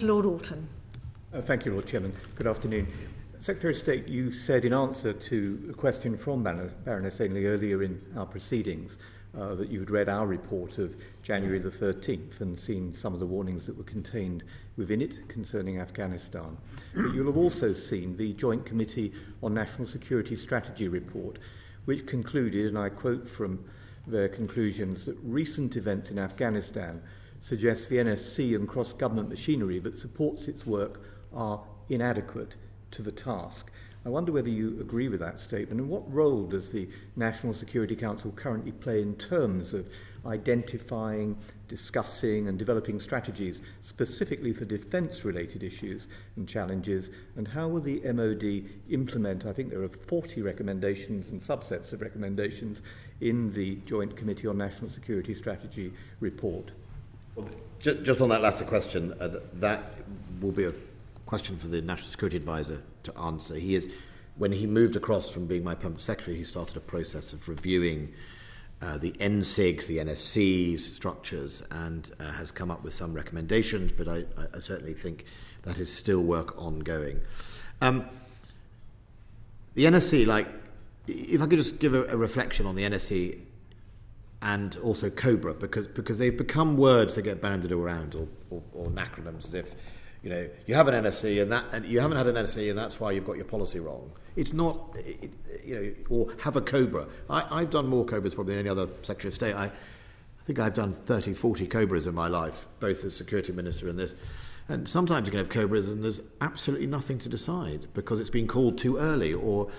to Lord Alton. Thank you, Lord Chairman. Good afternoon. Secretary of State, you said in answer to a question from Baroness Ainley earlier in our proceedings that you had read our report of January the 13th and seen some of the warnings that were contained within it concerning Afghanistan. But you'll have also seen the Joint Committee on National Security Strategy report, which concluded, and I quote from their conclusions, that recent events in Afghanistan suggest the NSC and cross-government machinery that supports its work are inadequate to the task. I wonder whether you agree with that statement, and what role does the National Security Council currently play in terms of identifying, discussing and developing strategies specifically for defence-related issues and challenges, and how will the MOD implement, I think there are 40 recommendations and subsets of recommendations in the Joint Committee on National Security Strategy report? Well, just on that latter question, that will be a question for the National Security Advisor to answer. When he moved across from being my permanent secretary, he started a process of reviewing the NSIG, the NSC's structures, and has come up with some recommendations, but I certainly think that is still work ongoing. The NSC, if I could just give a reflection on the NSC and also COBRA, because they've become words that get bandied around, or acronyms, as if you have an NSC and you haven't had an NSC and that's why you've got your policy wrong. It's not, or have a COBRA. I've done more COBRAs probably than any other Secretary of State. I think I've done 30, 40 COBRAs in my life, both as Security Minister and this. And sometimes you can have COBRAs and there's absolutely nothing to decide because it's been called too early or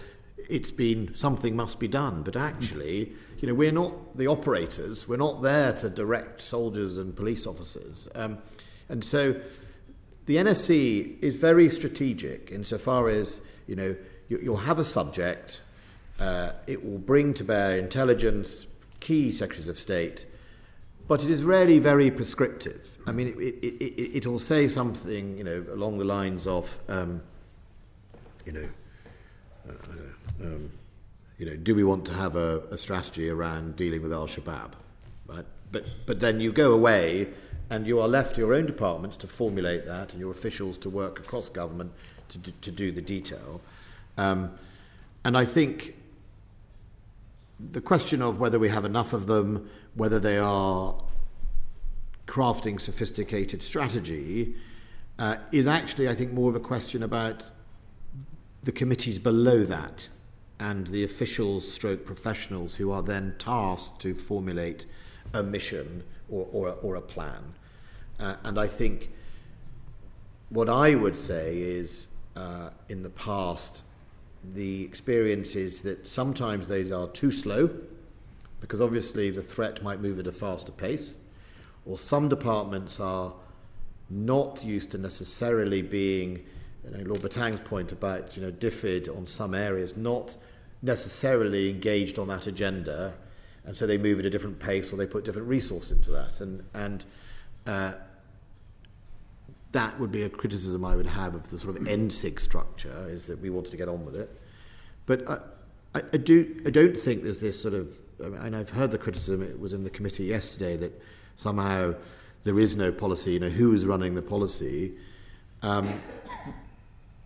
it's been something must be done. But actually, we're not the operators. We're not there to direct soldiers and police officers. And so the NSC is very strategic insofar as, you'll have a subject, it will bring to bear intelligence, key secretaries of state, but it is rarely very prescriptive. I mean, it'll say something, along the lines of, do we want to have a strategy around dealing with Al-Shabaab, right? But then you go away and you are left to your own departments to formulate that and your officials to work across government to do the detail. And I think the question of whether we have enough of them, whether they are crafting sophisticated strategy, is actually, I think, more of a question about the committees below that and the officials stroke professionals who are then tasked to formulate a mission or a plan. And I think what I would say is, in the past, the experience is that sometimes these are too slow, because obviously the threat might move at a faster pace, or some departments are not used to necessarily being, Lord Batang's point about, DFID on some areas, not necessarily engaged on that agenda, and so they move at a different pace or they put different resource into that. And that would be a criticism I would have of the sort of NSIG structure, is that we wanted to get on with it. But I don't think there's this sort of, and I've heard the criticism, it was in the committee yesterday, that somehow there is no policy, who is running the policy. The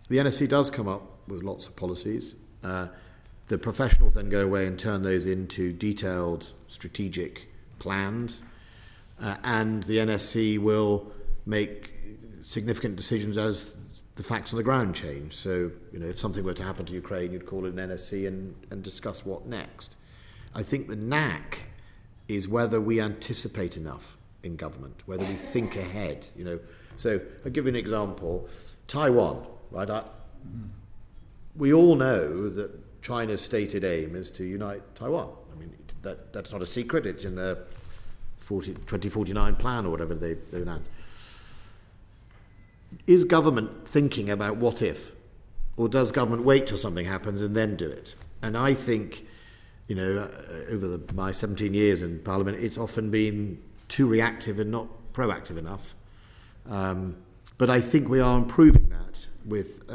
NSC does come up with lots of policies. The professionals then go away and turn those into detailed strategic plans, and the NSC will make significant decisions as the facts on the ground change. So, if something were to happen to Ukraine, you'd call it an NSC and discuss what next. I think the knack is whether we anticipate enough in government, whether we think ahead. So I'll give you an example. Taiwan, right? We all know that China's stated aim is to unite Taiwan. I mean, that's not a secret. It's in their 2049 plan or whatever they've announced. Is government thinking about what if? Or does government wait till something happens and then do it? And I think, over my 17 years in Parliament, it's often been too reactive and not proactive enough. But I think we are improving that with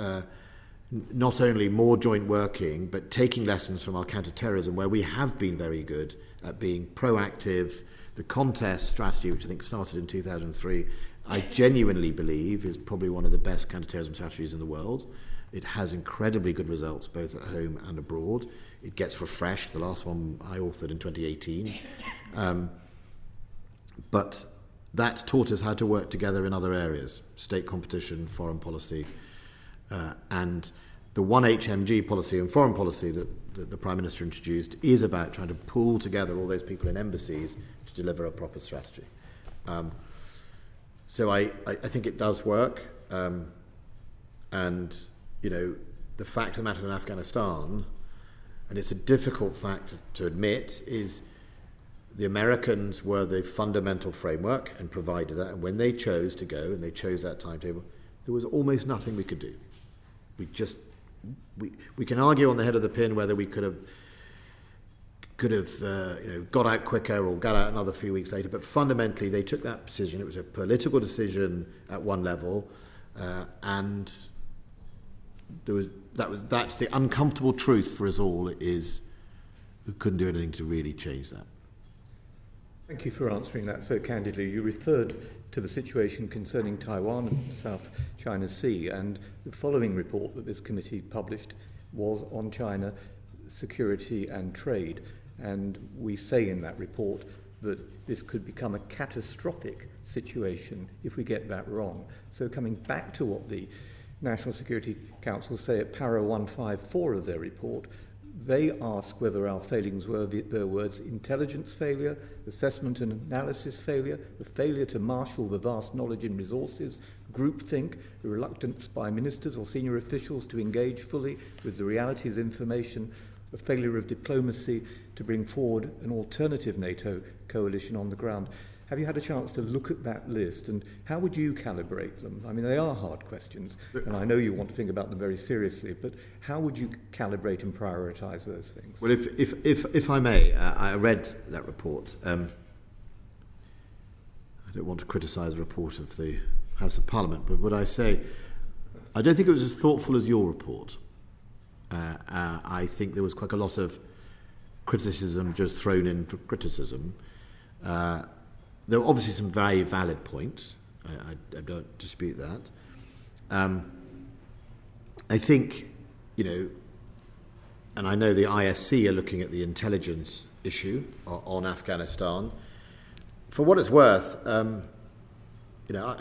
not only more joint working, but taking lessons from our counter-terrorism, where we have been very good at being proactive. The contest strategy, which I think started in 2003, I genuinely believe is probably one of the best counterterrorism strategies in the world. It has incredibly good results both at home and abroad. It gets refreshed. The last one I authored in 2018. But that taught us how to work together in other areas, state competition, foreign policy, and the one HMG policy and foreign policy that the Prime Minister introduced is about trying to pull together all those people in embassies to deliver a proper strategy. So I think it does work. And, you know, the fact of the matter in Afghanistan, and it's a difficult fact to admit, is the Americans were the fundamental framework and provided that. And when they chose to go and they chose that timetable, there was almost nothing we could do. We can argue on the head of the pin whether we could have got out quicker or got out another few weeks later, but fundamentally they took that decision. It was a political decision at one level, and that's the uncomfortable truth for us all, is we couldn't do anything to really change that. Thank you for answering that so candidly. You referred to the situation concerning Taiwan and South China Sea, and the following report that this committee published was on China, security and trade. And we say in that report that this could become a catastrophic situation if we get that wrong. So coming back to what the National Security Council say at para 154 of their report, they ask whether our failings were, their words, intelligence failure, assessment and analysis failure, the failure to marshal the vast knowledge and resources, groupthink, the reluctance by ministers or senior officials to engage fully with the realities of information, a failure of diplomacy to bring forward an alternative NATO coalition on the ground. Have you had a chance to look at that list, and how would you calibrate them? I mean, they are hard questions, and I know you want to think about them very seriously, but how would you calibrate and prioritise those things? Well, if I may, I read that report. I don't want to criticise the report of the House of Parliament, but would I say, I don't think it was as thoughtful as your report. I think there was quite a lot of criticism just thrown in for criticism. There were obviously some very valid points. I don't dispute that. I think, you know, and I know the ISC are looking at the intelligence issue on Afghanistan. For what it's worth, you know,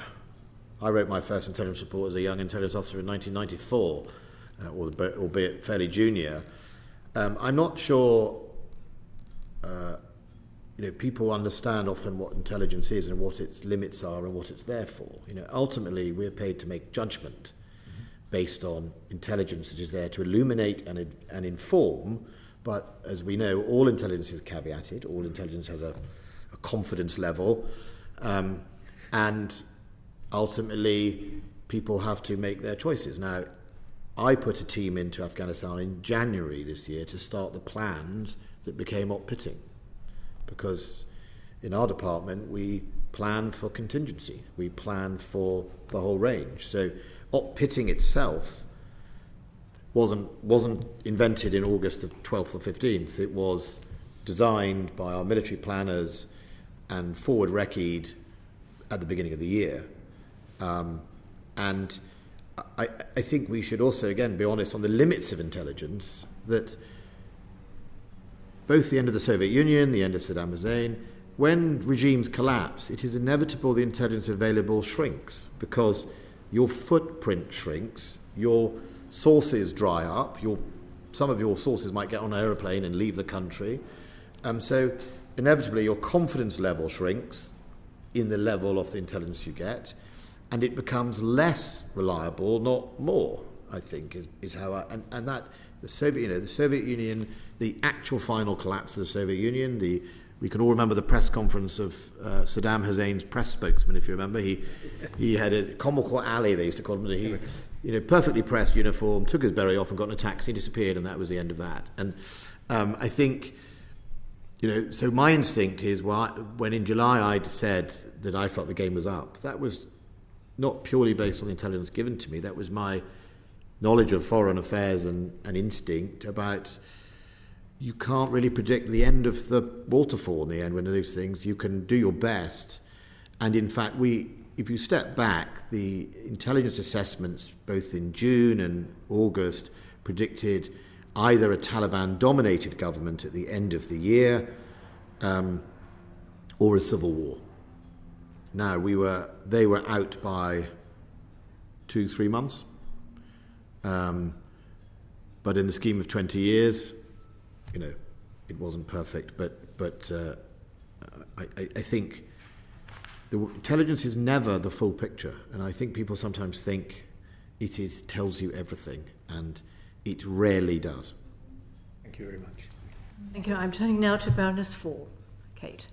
I wrote my first intelligence report as a young intelligence officer in 1994, albeit fairly junior. I'm not sure you know, people understand often what intelligence is and what its limits are and what it's there for. You know, ultimately, we're paid to make judgment based on intelligence that is there to illuminate and inform. But as we know, all intelligence is caveated. All intelligence has a confidence level, and ultimately, people have to make their choices. Now, I put a team into Afghanistan in January this year to start the plans that became op-pitting. Because in our department, we plan for contingency. We plan for the whole range. So op-pitting itself wasn't invented in August the 12th or 15th. It was designed by our military planners and forward recce'd at the beginning of the year. And I think we should also, again, be honest on the limits of intelligence, that both the end of the Soviet Union, the end of Saddam Hussein, when regimes collapse, it is inevitable the intelligence available shrinks, because your footprint shrinks, your sources dry up, some of your sources might get on an aeroplane and leave the country. So inevitably your confidence level shrinks in the level of the intelligence you get, and it becomes less reliable, not more, I think, is how and that the Soviet Union, the actual final collapse of the Soviet Union, we can all remember the press conference of Saddam Hussein's press spokesman, if you remember. He had a comical alley, they used to call him. He, perfectly pressed uniform, took his beret off and got in a taxi, disappeared, and that was the end of that. And I think, so my instinct is, when in July I'd said that I felt the game was up, that was not purely based on the intelligence given to me. That was my knowledge of foreign affairs and instinct about, you can't really predict the end of the waterfall in the end when those things. You can do your best. And in fact, we if you step back, the intelligence assessments both in June and August predicted either a Taliban-dominated government at the end of the year or a civil war. Now, they were out by 2-3 months. But in the scheme of 20 years, it wasn't perfect. But I think the intelligence is never the full picture, and I think people sometimes think it tells you everything, and it rarely does. Thank you very much. Thank you. I'm turning now to Baroness Fall. Kate.